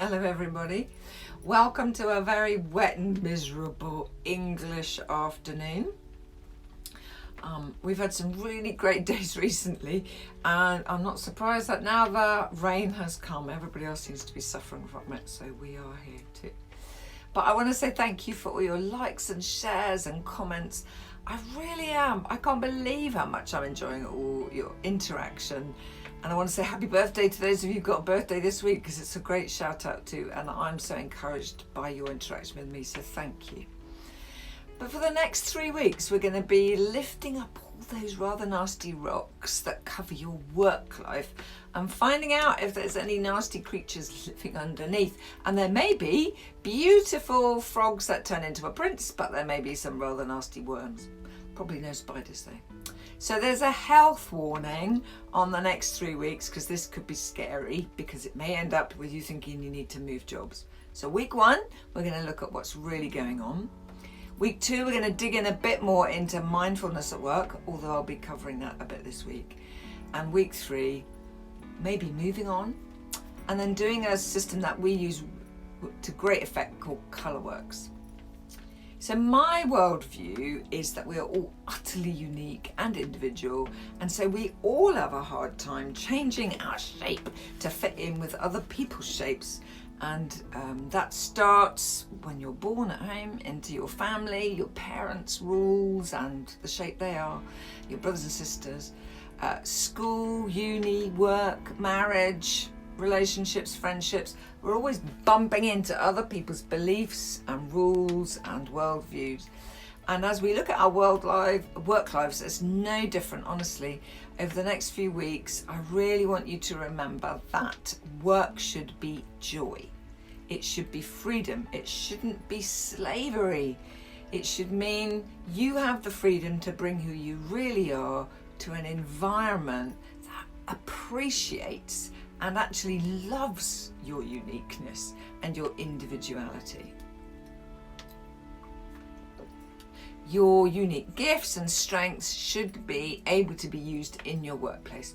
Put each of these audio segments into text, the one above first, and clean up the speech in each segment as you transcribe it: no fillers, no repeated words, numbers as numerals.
Hello everybody. Welcome to a very wet and miserable English afternoon. We've had some really great days recently, and I'm not surprised that now the rain has come, everybody else seems to be suffering from it, so we are here too. But I want to say thank you for all your likes and shares and comments. I really am. I can't believe how much I'm enjoying all your interaction. And I want to say happy birthday to those of you who've got a birthday this week, because it's a great shout out too, and I'm so encouraged by your interaction with me, so thank you. But for the next 3 weeks, we're going to be lifting up all those rather nasty rocks that cover your work life and finding out if there's any nasty creatures living underneath. And there may be beautiful frogs that turn into a prince, but there may be some rather nasty worms. Probably no spiders though. So there's a health warning on the next 3 weeks, because this could be scary, because it may end up with you thinking you need to move jobs. So week 1, we're going to look at what's really going on. Week 2, we're going to dig in a bit more into mindfulness at work, although I'll be covering that a bit this week. And week 3, maybe moving on, and then doing a system that we use to great effect called Colourworks. So my worldview is that we are all utterly unique and individual, and so we all have a hard time changing our shape to fit in with other people's shapes. And that starts when you're born at home, into your family, your parents' rules and the shape they are, your brothers and sisters, school, uni, work, marriage, relationships, friendships. We're always bumping into other people's beliefs and rules and worldviews. And as we look at our work lives, it's no different, honestly. Over the next few weeks, I really want you to remember that work should be joy. It should be freedom. It shouldn't be slavery. It should mean you have the freedom to bring who you really are to an environment that appreciates and actually loves your uniqueness and your individuality. Your unique gifts and strengths should be able to be used in your workplace.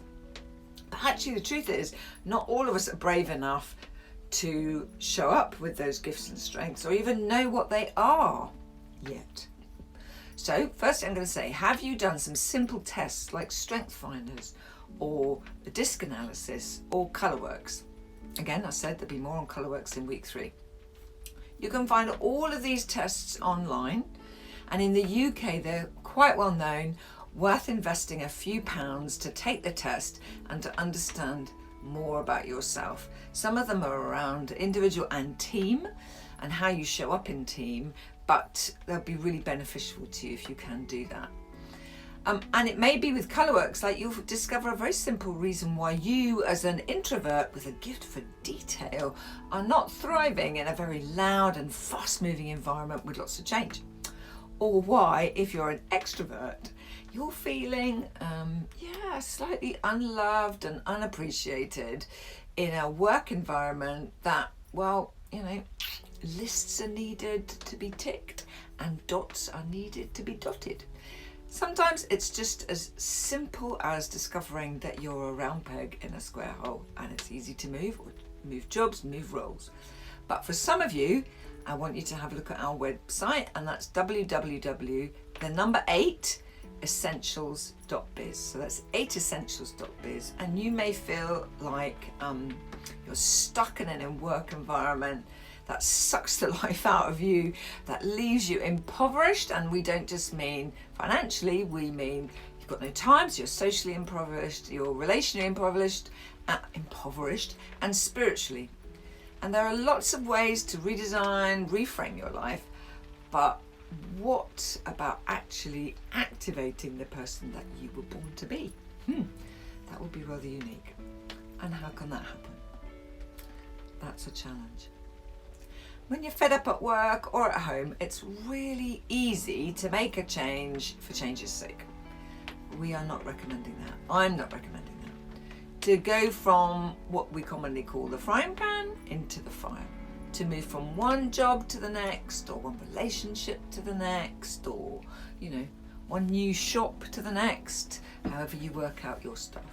But actually the truth is, not all of us are brave enough to show up with those gifts and strengths, or even know what they are yet. So first I'm going to say, have you done some simple tests like Strength Finders or the DISC analysis or Colourworks? Again, I said there'll be more on Colourworks in week 3. You can find all of these tests online, and in the UK they're quite well known, worth investing a few pounds to take the test and to understand more about yourself. Some of them are around individual and team and how you show up in team, but they'll be really beneficial to you if you can do that. And it may be with Colourworks, like you'll discover a very simple reason why you, as an introvert with a gift for detail, are not thriving in a very loud and fast-moving environment with lots of change. Or why, if you're an extrovert, you're feeling slightly unloved and unappreciated in a work environment that, lists are needed to be ticked and dots are needed to be dotted. Sometimes it's just as simple as discovering that you're a round peg in a square hole, and it's easy to move jobs, move roles. But for some of you, I want you to have a look at our website, and that's www.essentials.biz. So that's 8essentials.biz, and you may feel like you're stuck in a work environment that sucks the life out of you, that leaves you impoverished. And we don't just mean financially, we mean you've got no time, so you're socially impoverished, you're relationally impoverished, and spiritually. And there are lots of ways to redesign, reframe your life, but what about actually activating the person that you were born to be? That would be rather unique. And how can that happen? That's a challenge. When you're fed up at work or at home, it's really easy to make a change for change's sake. We are not recommending that. I'm not recommending that. To go from what we commonly call the frying pan into the fire. To move from one job to the next, or one relationship to the next, or, one new shop to the next, however you work out your stuff.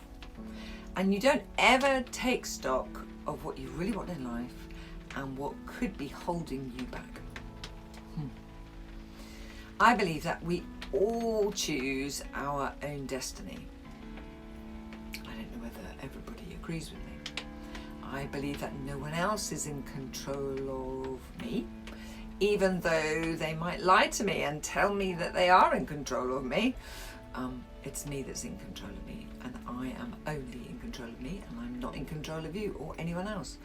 And you don't ever take stock of what you really want in life and what could be holding you back. I believe that we all choose our own destiny. I don't know whether everybody agrees with me. I believe that no one else is in control of me, even though they might lie to me and tell me that they are in control of me. It's me that's in control of me, and I am only in control of me, and I'm not in control of you or anyone else.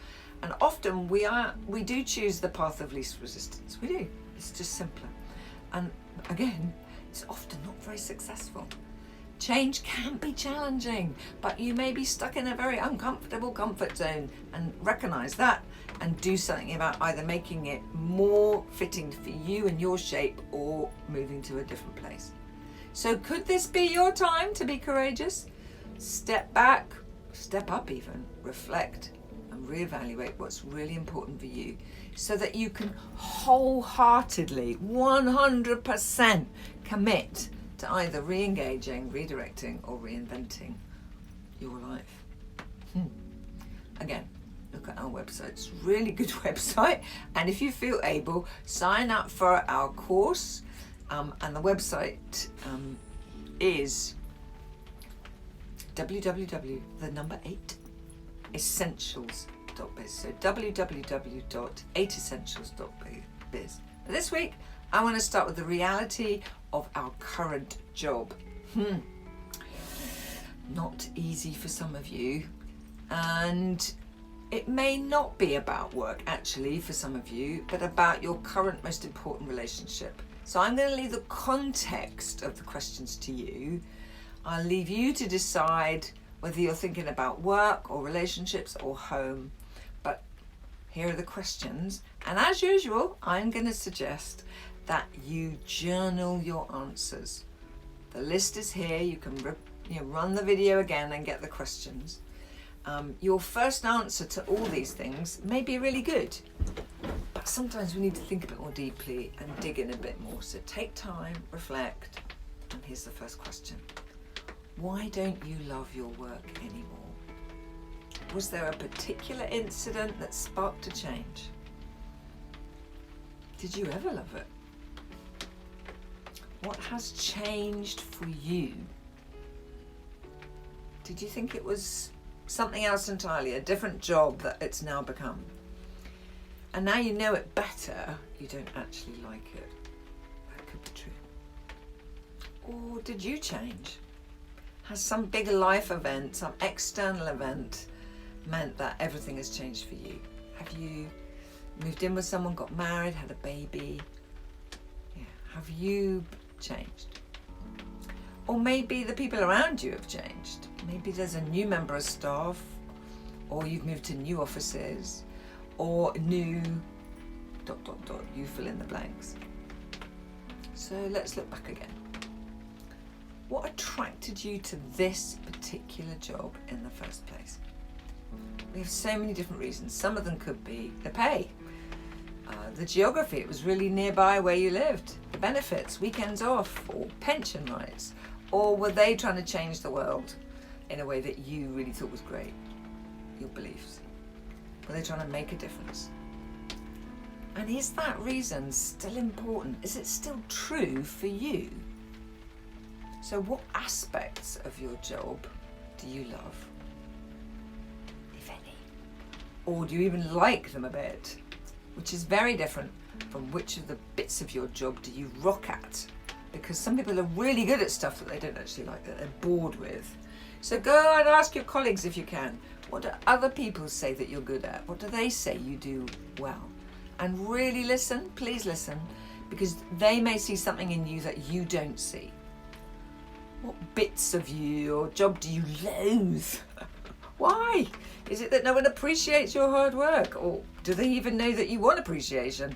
And often we do choose the path of least resistance. We do. It's just simpler. And again, it's often not very successful. Change can be challenging, but you may be stuck in a very uncomfortable comfort zone, and recognize that and do something about either making it more fitting for you and your shape or moving to a different place. So could this be your time to be courageous? Step back, step up even, reflect and reevaluate what's really important for you so that you can wholeheartedly, 100% commit to either re-engaging, redirecting or reinventing your life. Again, look at our website. It's a really good website, and if you feel able, sign up for our course. And the website is www.essentials.biz. So www.8essentials.biz. But this week, I want to start with the reality of our current job. Not easy for some of you, and it may not be about work actually for some of you, but about your current most important relationship. So I'm going to leave the context of the questions to you. I'll leave you to decide whether you're thinking about work or relationships or home. But here are the questions. And as usual, I'm going to suggest that you journal your answers. The list is here. You can run the video again and get the questions. Your first answer to all these things may be really good, but sometimes we need to think a bit more deeply and dig in a bit more. So take time, reflect, and here's the first question. Why don't you love your work anymore? Was there a particular incident that sparked a change? Did you ever love it? What has changed for you? Did you think it was something else entirely, a different job that it's now become? And now you know it better, you don't actually like it. That could be true. Or did you change? Has some big life event, some external event meant that everything has changed for you? Have you moved in with someone, got married, had a baby? Yeah. Have you changed? Or maybe the people around you have changed. Maybe there's a new member of staff, or you've moved to new offices, or new ... you fill in the blanks. So let's look back again. What attracted you to this particular job in the first place? We have so many different reasons. Some of them could be the pay, the geography, it was really nearby where you lived, the benefits, weekends off, or pension rights, or were they trying to change the world in a way that you really thought was great, your beliefs? Were they trying to make a difference? And is that reason still important? Is it still true for you? So what aspects of your job do you love, if any? Or do you even like them a bit? Which is very different from which of the bits of your job do you rock at. Because some people are really good at stuff that they don't actually like, that they're bored with. So go and ask your colleagues if you can. What do other people say that you're good at? What do they say you do well? And really listen, please listen, because they may see something in you that you don't see. What bits of your job do you loathe? Why? Is it that no one appreciates your hard work? Or do they even know that you want appreciation?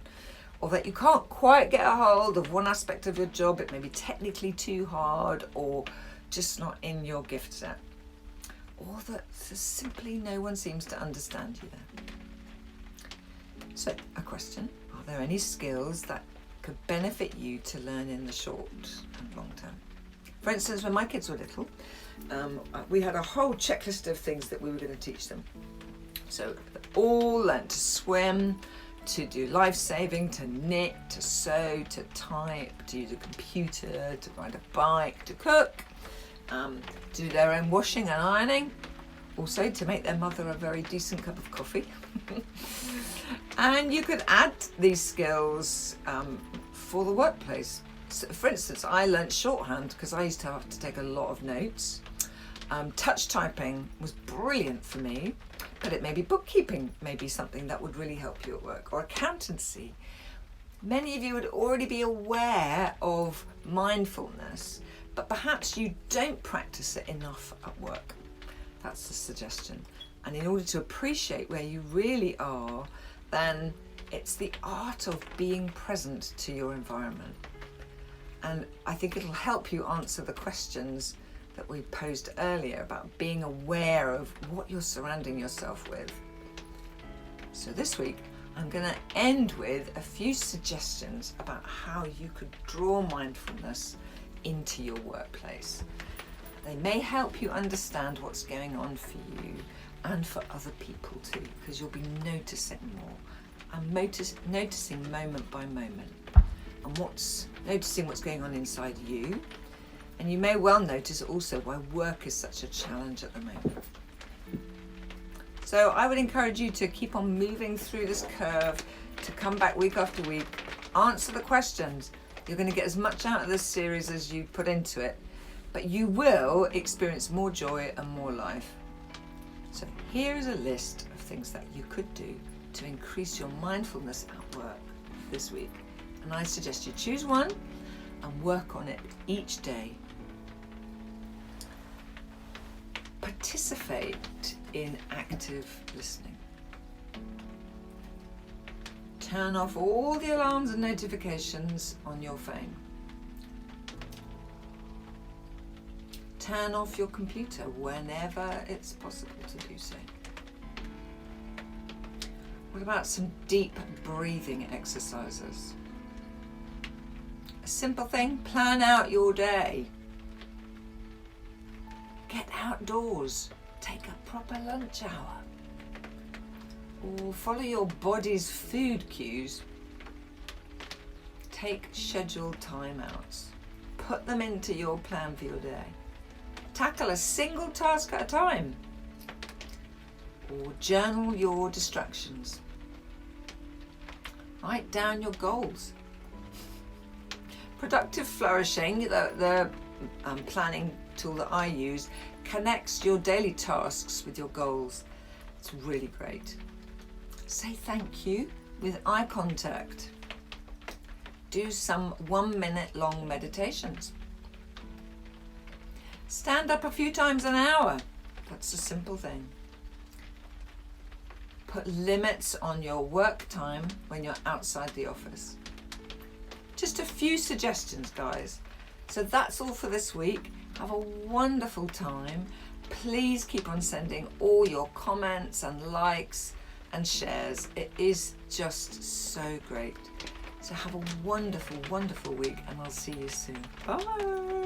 Or that you can't quite get a hold of one aspect of your job, it may be technically too hard or just not in your gift set? Or that simply no one seems to understand you there? So, a question, are there any skills that could benefit you to learn in the short and long term? For instance, when my kids were little, we had a whole checklist of things that we were going to teach them. So all learnt to swim, to do life saving, to knit, to sew, to type, to use a computer, to ride a bike, to cook, to do their own washing and ironing, also to make their mother a very decent cup of coffee. And you could add these skills for the workplace. So for instance, I learnt shorthand because I used to have to take a lot of notes. Touch typing was brilliant for me, but it may be bookkeeping, maybe something that would really help you at work, or accountancy. Many of you would already be aware of mindfulness, but perhaps you don't practice it enough at work. That's the suggestion. And in order to appreciate where you really are, then it's the art of being present to your environment. And I think it'll help you answer the questions that we posed earlier about being aware of what you're surrounding yourself with. So this week, I'm going to end with a few suggestions about how you could draw mindfulness into your workplace. They may help you understand what's going on for you and for other people too, because you'll be noticing more and noticing moment by moment, and noticing what's going on inside you. And you may well notice also why work is such a challenge at the moment. So I would encourage you to keep on moving through this curve, to come back week after week, answer the questions. You're going to get as much out of this series as you put into it, but you will experience more joy and more life. So here is a list of things that you could do to increase your mindfulness at work this week. And I suggest you choose one and work on it each day. Participate in active listening. Turn off all the alarms and notifications on your phone. Turn off your computer whenever it's possible to do so. What about some deep breathing exercises? A simple thing, plan out your day. Get outdoors, take a proper lunch hour. Or follow your body's food cues. Take scheduled timeouts. Put them into your plan for your day. Tackle a single task at a time. Or journal your distractions. Write down your goals. Productive Flourishing, the planning tool that I use, connects your daily tasks with your goals. It's really great. Say thank you with eye contact. Do some 1 minute long meditations. Stand up a few times an hour. That's a simple thing. Put limits on your work time when you're outside the office. Just a few suggestions, guys. So that's all for this week. Have a wonderful time. Please keep on sending all your comments and likes and shares. It is just so great. So have a wonderful, wonderful week, and I'll see you soon. Bye.